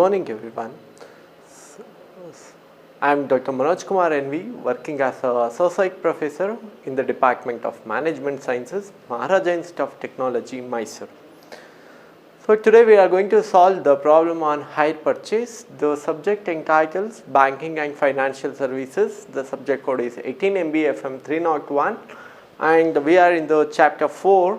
morning everyone. I am Dr. Manoj Kumar NV, working as an associate professor in the Department of Management Sciences, Maharaja Institute of Technology, Mysore. So today we are going to solve the problem on hire purchase. The subject entitles Banking and Financial Services. The subject code is 18 MB-FM 301 and we are in the chapter 4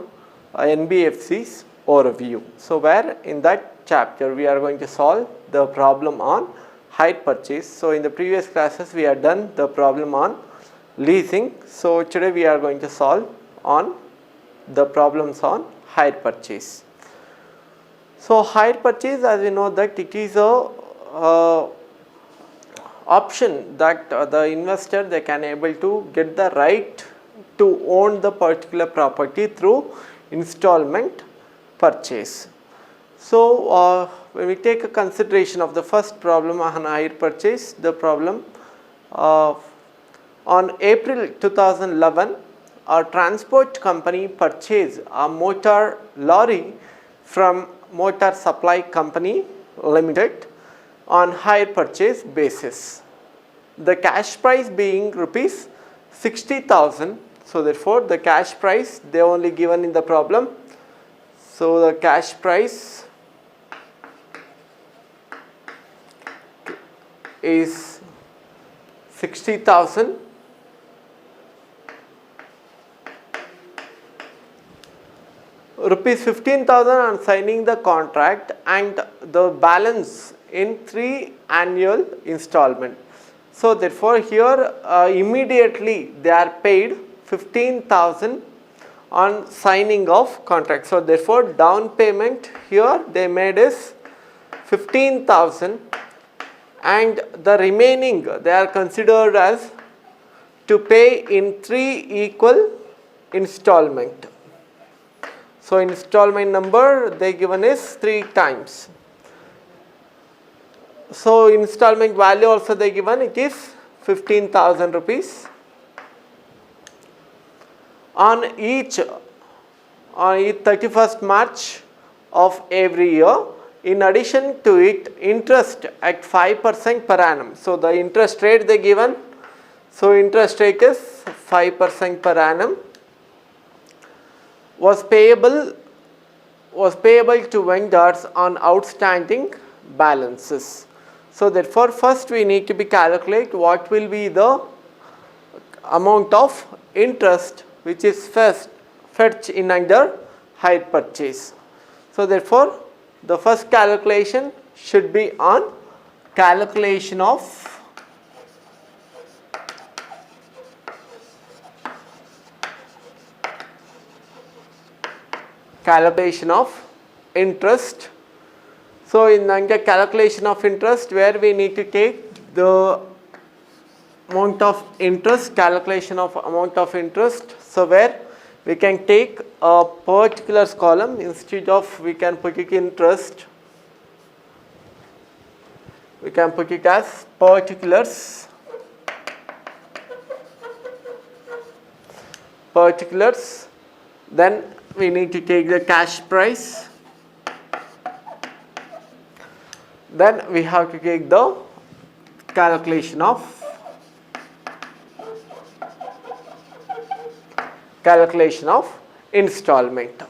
NBFCs overview. So where in that chapter we are going to solve the problem on hire purchase. So in the previous classes we have done the problem on leasing. So today we are going to solve on the problems on hire purchase. So hire purchase, as we know that it is a option that the investor they can able to get the right to own the particular property through installment purchase. So when we take a consideration of the first problem on hire purchase, the problem on April 2011 a transport company purchased a motor lorry from Motor Supply Company Limited on hire purchase basis. The cash price being rupees 60,000. So therefore the cash price they only given in the problem. So the cash price is 60,000. Rupees 15,000 on signing the contract and the balance in 3 annual installment. So therefore here immediately they are paid 15,000 on signing of contract. So therefore down payment here they made is 15,000 and the remaining they are considered as to pay in 3 equal installment. So installment number they given is 3 times. So installment value also they given it is 15,000 rupees. On each 31st March of every year. In addition to it, interest at 5% per annum. So the interest rate they given. So interest rate is 5% per annum. Was payable to vendors on outstanding balances. So therefore first we need to be calculate what will be the amount of interest which is fetched in under hire purchase. So therefore the first calculation should be on calculation of interest. So in under calculation of interest where we need to take the amount of interest, calculation of amount of interest. So where we can take a particulars column instead of we can put it interest, we can put it as particulars. Then we need to take the cash price. Then we have to take the calculation of installment.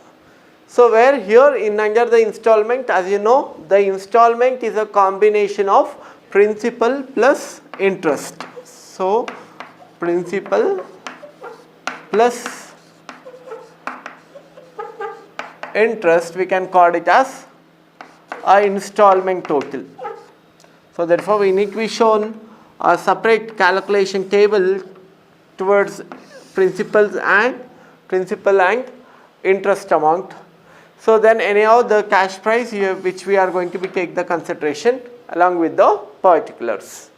So where here in under the installment, as you know, the installment is a combination of principal plus interest. So principal plus interest we can call it as a installment total. So therefore we need to be shown a separate calculation table towards principal and interest amount. So then anyhow the cash price here which we are going to be take the consideration along with the particulars.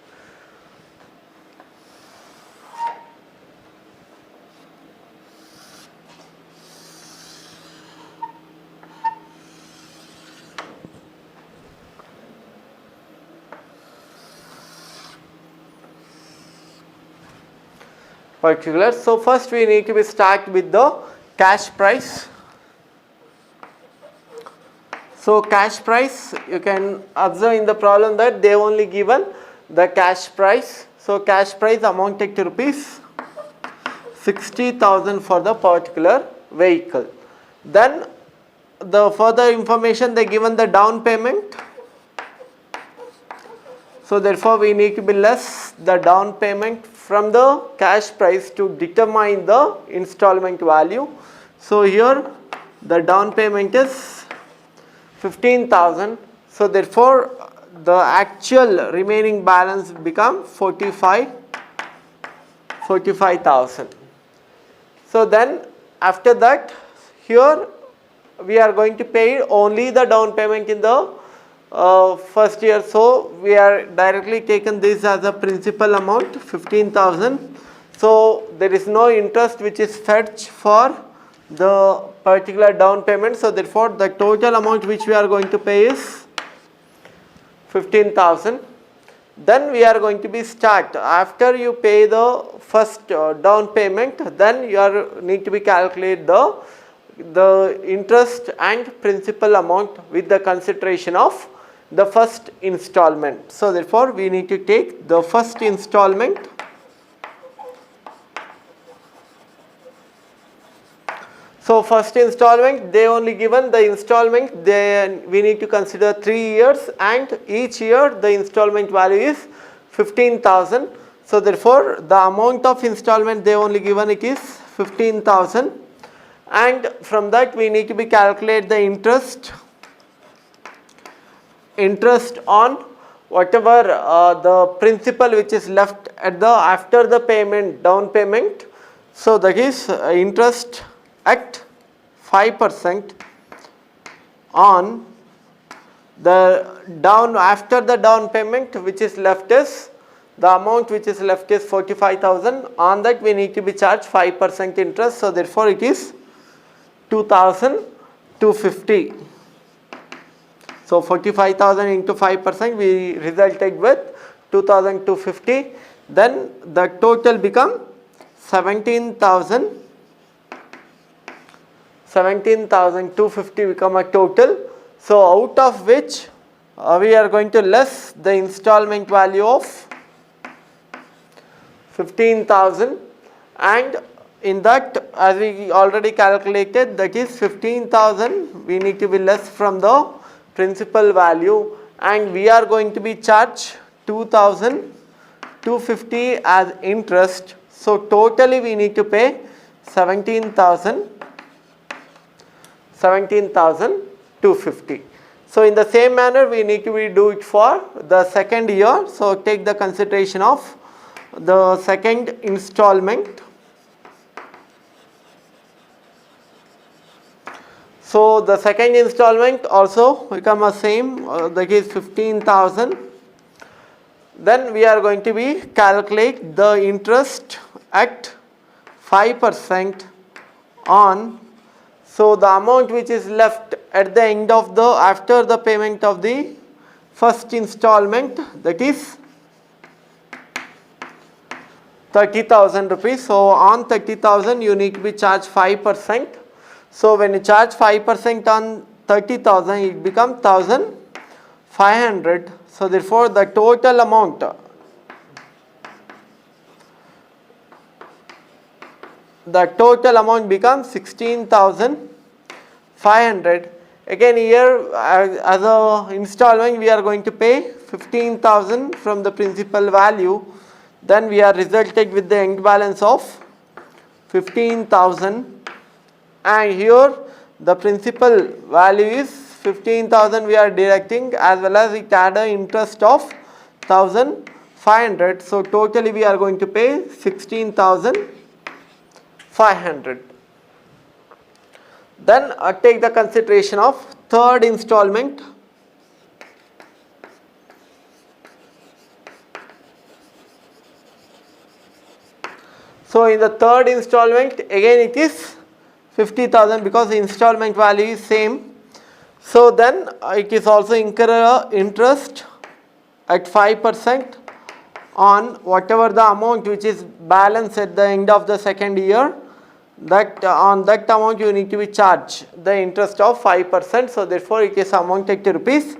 So first we need to start with the cash price. So cash price, you can observe in the problem that they only given the cash price. So cash price amounted to rupees 60,000 for the particular vehicle. Then the further information they given the down payment. So therefore we need to be less the down payment from the cash price to determine the installment value. So here the down payment is 15,000. So therefore the actual remaining balance become 45,000. So then after that, here we are going to pay only the down payment in the first year. So we are directly taken this as a principal amount 15,000. So there is no interest which is fetched for the particular down payment. So therefore the total amount which we are going to pay is 15,000. Then we are going to be start after you pay the first down payment, then you need to be calculate the interest and principal amount with the consideration of the first installment. So therefore we need to take the first installment. So first installment, they only given the installment, we need to consider 3 years, and each year the installment value is 15,000. So therefore the amount of installment they only given it is 15,000, and from that we need to be calculate the interest on whatever the principal which is left at the after the payment, down payment. So that is interest at 5% on the down after the down payment, which is left is the amount which is left is 45,000. On that we need to be charged 5% interest. So therefore it is 2,250. So 45,000 into 5%, we resulted with 2,250. Then the total become 17,250 become a total. So out of which we are going to less the installment value of 15,000, and in that, as we already calculated, that is 15,000 we need to be less from the principal value, and we are going to be charged 2,250 as interest. So totally we need to pay 17,250. So in the same manner we need to do it for the second year. So take the consideration of the second installment. So the second installment also become the same, that is 15,000. Then we are going to be calculate the interest at 5% on. So the amount which is left at the end of the after the payment of the first installment, that is 30,000 rupees. So on 30,000 you need to be charged 5%. So when you charge 5% on 30,000, it becomes 1,500. So therefore the total amount becomes 16,500. Again here as a installment we are going to pay 15,000 from the principal value. Then we are resulted with the end balance of 15,000, and here the principal value is 15,000 we are deducting, as well as it add a interest of 1,500. So totally we are going to pay 16,500. Then take the consideration of third installment. So in the third installment again it is 50,000 because the installment value is same. So then it is also incur interest at 5% on whatever the amount which is balanced at the end of the second year. that on that amount you need to be charged the interest of 5%. So therefore it is amounted to rupees,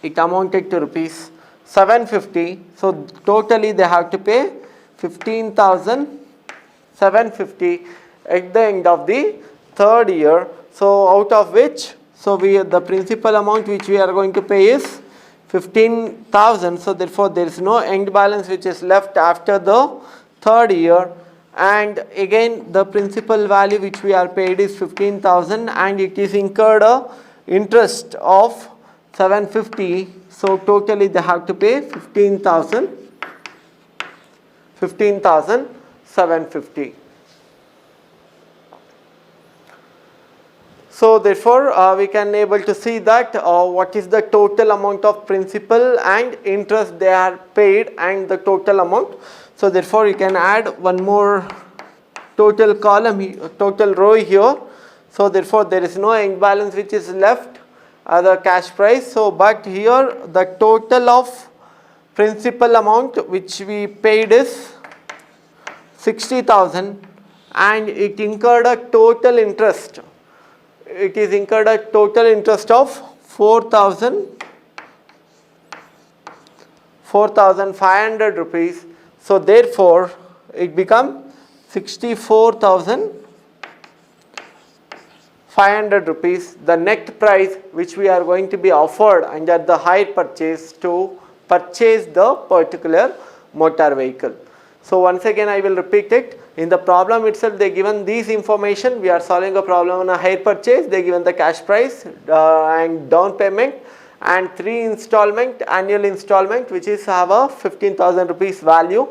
it amounted to rupees 750. So totally they have to pay 15,750 at the end of the third year. So out of which, so the principal amount which we are going to pay is 15,000. So therefore there is no end balance which is left after the third year, and again the principal value which we are paid is 15,000 and it is incurred a interest of 750. So totally they have to pay 15,750. So therefore we can able to see that what is the total amount of principal and interest they are paid and the total amount. So therefore you can add one more total column, total row here. So therefore there is no end balance which is left as the cash price. So but here the total of principal amount which we paid is 60,000 and it incurred a total interest. It is incurred a total interest of 4,500 rupees. So therefore it become 64,500 rupees, the net price which we are going to be offered under the hire purchase to purchase the particular motor vehicle. So once again I will repeat it. In the problem itself they given these information. We are solving a problem on a hire purchase. They given the cash price and down payment and 3 installment, annual installment which is have a 15,000 rupees value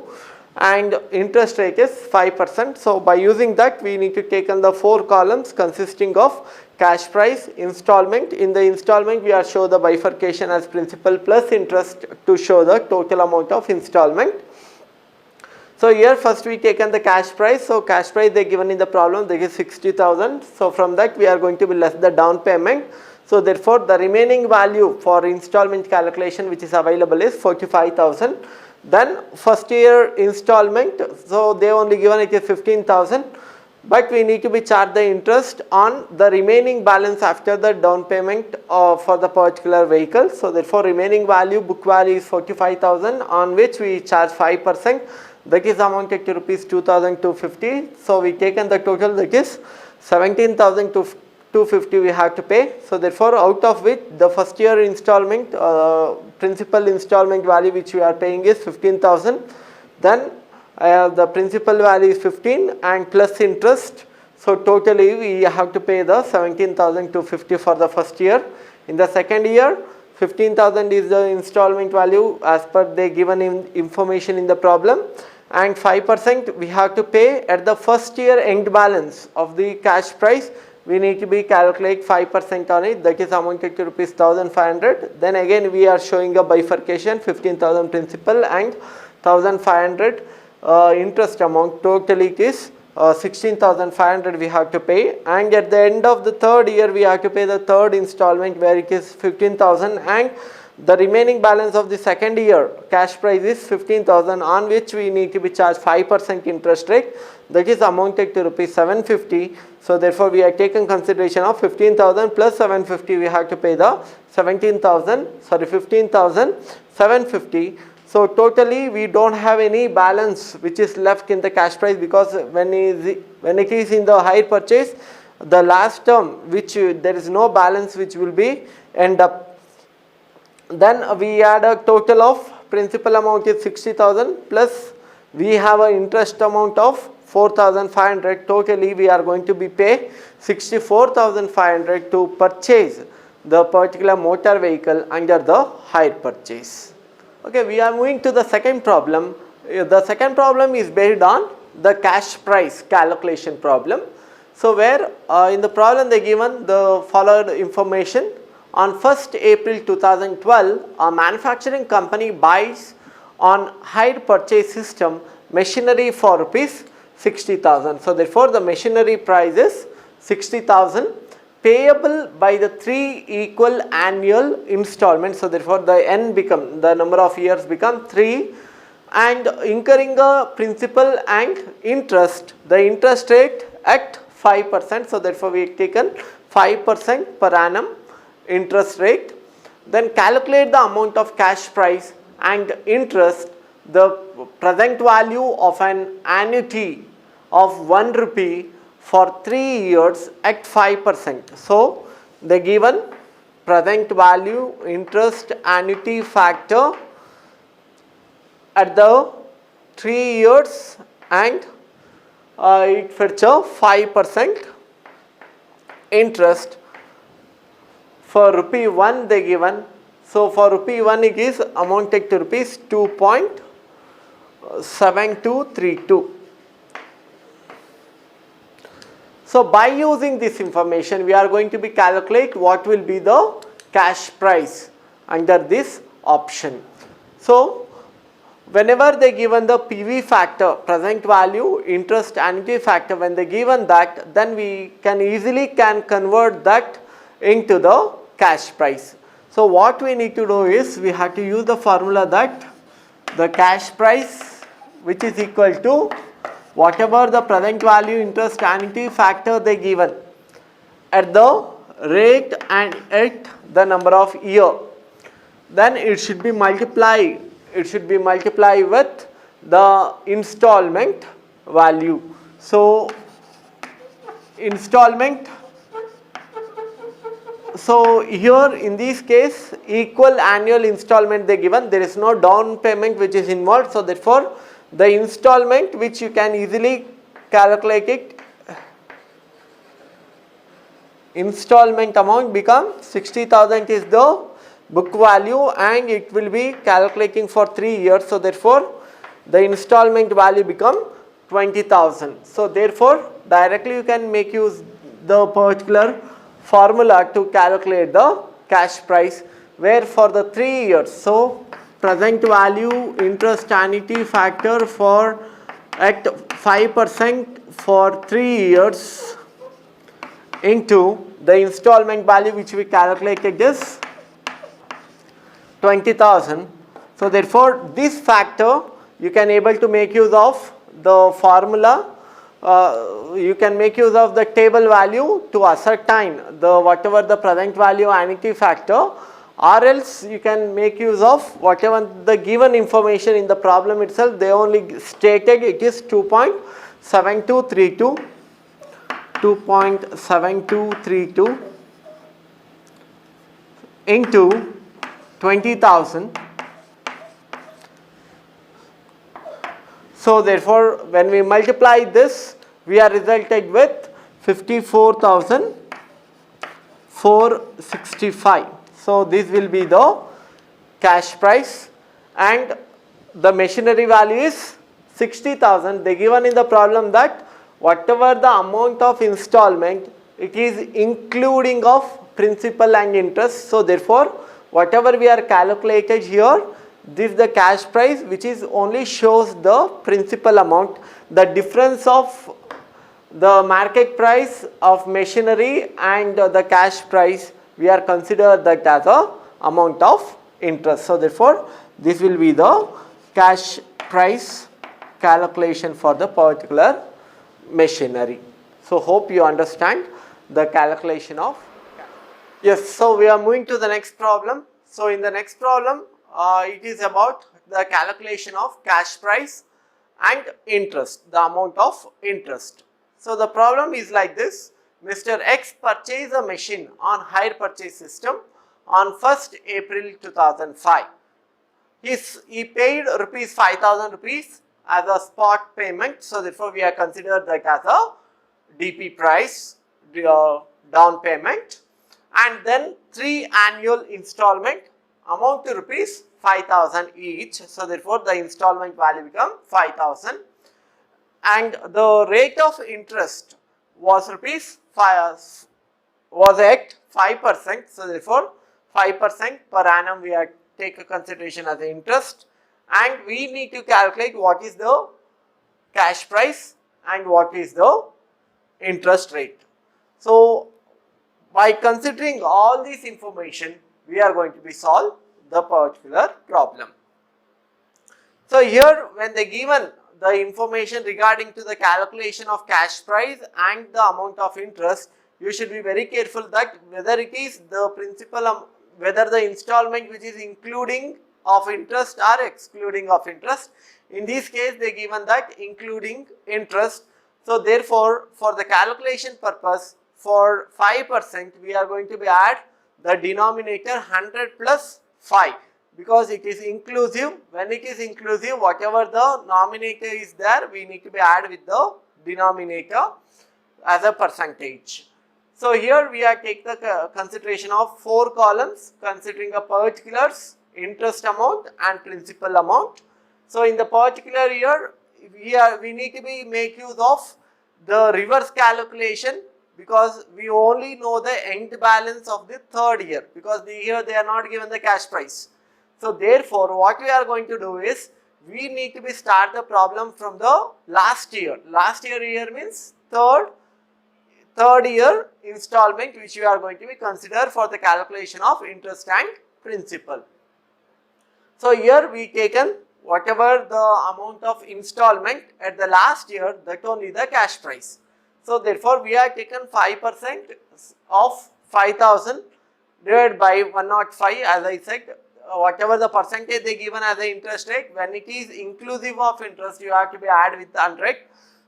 and interest rate is 5%. So by using that we need to take on the 4 columns consisting of cash price, installment. In the installment we are show the bifurcation as principal plus interest to show the total amount of installment. So here first we taken the cash price. So cash price they given in the problem, they give 60,000. So from that we are going to be less the down payment. So therefore the remaining value for installment calculation which is available is 45,000. Then first year installment, so they only given it is 15,000, but we need to be charged the interest on the remaining balance after the down payment for the particular vehicle. So therefore remaining value, book value is 45,000 on which we charge 5%. That is amounted to rupees 2,250. So we taken the total, that is 17,250 we have to pay. So therefore out of which the first year installment principal installment value which we are paying is 15,000. Then the principal value is 15 and plus interest. So totally we have to pay the 17,250 for the first year. In the second year 15,000 is the installment value as per the given information in the problem, and 5% we have to pay at the first year end balance of the cash price. We need to be calculate 5% on it, that is amounted to rupees 1,500. Then again we are showing a bifurcation, 15,000 principal and 1,500 interest amount. Totally it is 16,500 we have to pay, and at the end of the third year we have to pay the third installment where it is 15,000, and the remaining balance of the second year cash price is 15,000 on which we need to be charged 5% interest rate, that is amounted to rupees 750. So therefore we are taking consideration of 15,000 plus 750, we have to pay the 15,750. So totally we don't have any balance which is left in the cash price, because when it is in the hire purchase, the last term which there is no balance which will be end up. Then we add a total of principal amount is 60,000 plus we have an interest amount of 4,500. Totally we are going to be pay 64,500 to purchase the particular motor vehicle under the hire purchase. Okay, we are moving to the second problem. The second problem is based on the cash price calculation problem. So where in the problem they given the followed information. On 1st April 2012, a manufacturing company buys on hire purchase system machinery for rupees 60,000. So therefore the machinery price is 60,000 payable by the 3 equal annual installments. So therefore the n become, the number of years become 3, and incurring a principal and interest, the interest rate at 5%. So therefore we have taken 5% per annum interest rate. Then calculate the amount of cash price and interest, the present value of an annuity of 1 rupee for 3 years at 5%. So the given present value, interest, annuity factor at the 3 years and it fetch a 5% interest. For rupee 1 they given, so for rupee 1 it is amounted to rupees 2.7232. So by using this information we are going to be calculate what will be the cash price under this option. So whenever they given the PV factor, present value, interest, annuity factor, when they given that, then we can easily convert that into the cash price. So what we need to do is we have to use the formula that the cash price, which is equal to whatever the present value, interest, annuity factor they given at the rate and at the number of year, then it should be multiplied. It should be multiplied with the installment value. So installment, so here in this case equal annual installment they given, there is no down payment which is involved. So therefore the installment, which you can easily calculate it, installment amount become 60,000 is the book value and it will be calculating for 3 years. So therefore the installment value become 20,000. So therefore directly you can make use the particular formula to calculate the cash price, where for the 3 years, so present value, interest, annuity factor for at 5% for 3 years into the installment value which we calculated is 20,000. So therefore this factor you can able to make use of the formula, you can make use of the table value to ascertain the whatever the present value, annuity factor, or else you can make use of whatever the given information in the problem itself. They only stated it is 2.7232 into 20,000. So therefore when we multiply this we are resulted with 54,465. So this will be the cash price, and the machinery value is 60,000. They given in the problem that whatever the amount of installment, it is including of principal and interest. So therefore whatever we are calculated here, this is the cash price which is only shows the principal amount. The difference of the market price of machinery and the cash price, we are consider that as a amount of interest. So therefore this will be the cash price calculation for the particular machinery. So hope you understand the calculation of. Yes, so we are moving to the next problem. So in the next problem it is about the calculation of cash price and interest, the amount of interest. So the problem is like this: Mr. X purchased a machine on hire purchase system on 1st April 2005. He paid rupees 5,000 rupees as a spot payment. So therefore we are considered that as a DP price, down payment, and then 3 annual installment amount to rupees 5,000 each. So therefore the installment value become 5,000, and the rate of interest was rupees 5 was at 5%. So therefore 5% per annum we are take a consideration as the interest, and we need to calculate what is the cash price and what is the interest rate. So by considering all this information we are going to be solve the particular problem. So here when they given the information regarding to the calculation of cash price and the amount of interest, you should be very careful that whether it is the principal, whether the installment which is including of interest or excluding of interest. In this case they given that including interest. So therefore for the calculation purpose, for 5% we are going to be add the denominator 100 plus 5, because it is inclusive. When it is inclusive, whatever the nominator is there, we need to be add with the denominator as a percentage. So here we are take the consideration of 4 columns considering a particulars, interest amount and principal amount. So in the particular year, we need to be make use of the reverse calculation, because we only know the end balance of the third year, because here they are not given the cash price. So therefore what we are going to do is, we need to be start the problem from the last year. Last year means third year installment, which we are going to be consider for the calculation of interest and principal. So here we taken whatever the amount of installment at the last year, that only the cash price. So therefore we have taken 5% of 5000 divided by 105, as I said, whatever the percentage they given as the interest rate, when it is inclusive of interest, you have to be add with 100.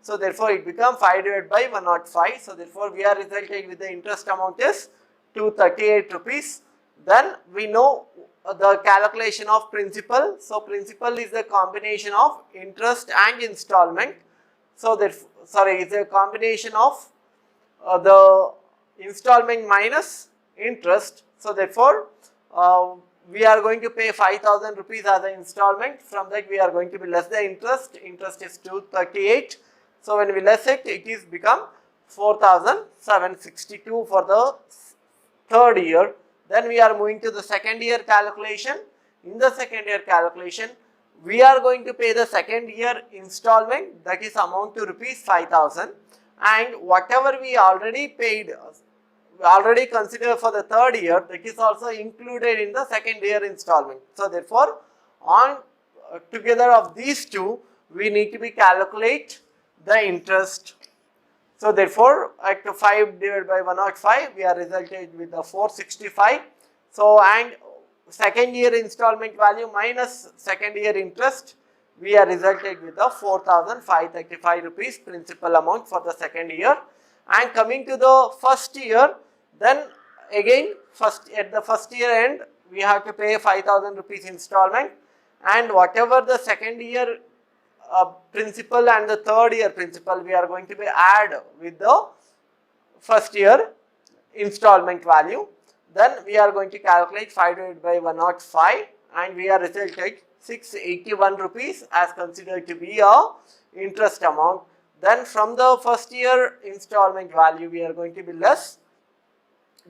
So therefore it becomes 5 divided by 105. So therefore we are resulting with the interest amount is 238 rupees. Then we know the calculation of principal. So principal is the combination of interest and installment. So therefore, sorry, it's a combination of the installment minus interest. So therefore we are going to pay 5000 rupees as an installment. From that we are going to be less the interest. Interest is 238. So when we less it, it is become 4762 for the third year. Then we are moving to the second year calculation. In the second year calculation, we are going to pay the second year installment, that is amount to rupees 5000, and whatever we already paid, already considered for the third year, that is also included in the second year installment. So therefore on together of these two, we need to be calculate the interest. So therefore at 5 divided by 105, we are resulted with the 465. So and second year installment value minus second year interest, we are resulted with the 4535 rupees principal amount for the second year. And coming to the first year, then again at the first year end, we have to pay 5000 rupees installment, and whatever the second year principal and the third year principal, we are going to be add with the first year installment value. Then we are going to calculate 5 divided by 105, and we are resulted 681 rupees as considered to be a interest amount. Then from the first year installment value, we are going to be less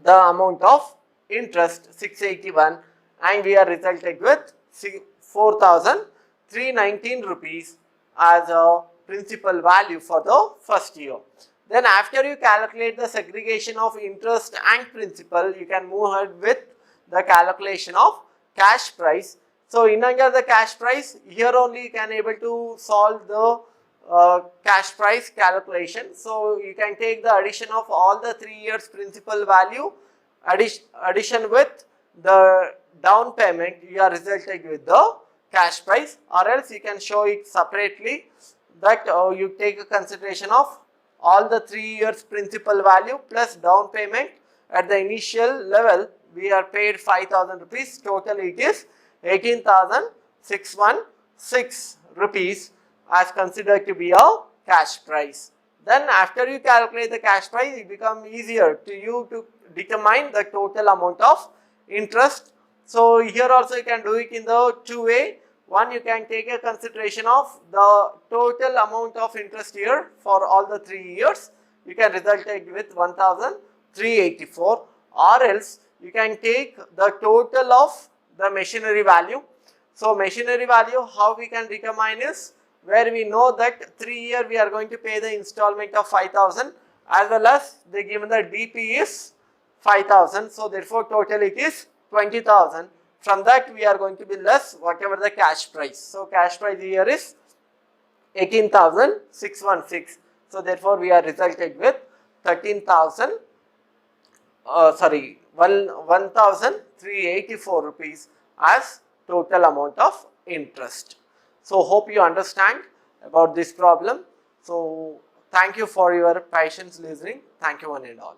the amount of interest 681, and we are resulted with 4319 rupees as a principal value for the first year. Then after you calculate the segregation of interest and principal, you can move ahead with the calculation of cash price. So in under the cash price, here only you can able to solve the cash price calculation. So you can take the addition of all the 3 years principal value, addition with the down payment, you are resulted with the cash price, or else you can show it separately, that you take a consideration of all the 3 years principal value plus down payment. At the initial level, we are paid 5000 rupees, total it is 18,616 rupees as considered to be a cash price. Then after you calculate the cash price, it becomes easier to you to determine the total amount of interest. So here also you can do it in the two way. One, you can take a consideration of the total amount of interest here for all the 3 years. You can result it with 1384, or else you can take the total of the machinery value. So machinery value, how we can determine is, where we know that 3 year we are going to pay the installment of 5000, as well as they given the DP is 5000. So therefore total it is 20,000. from that we are going to be less whatever the cash price. So cash price here is 18,616. So therefore we are resulted with 1,384 rupees as total amount of interest. So hope you understand about this problem. So thank you for your patience listening. Thank you one and all.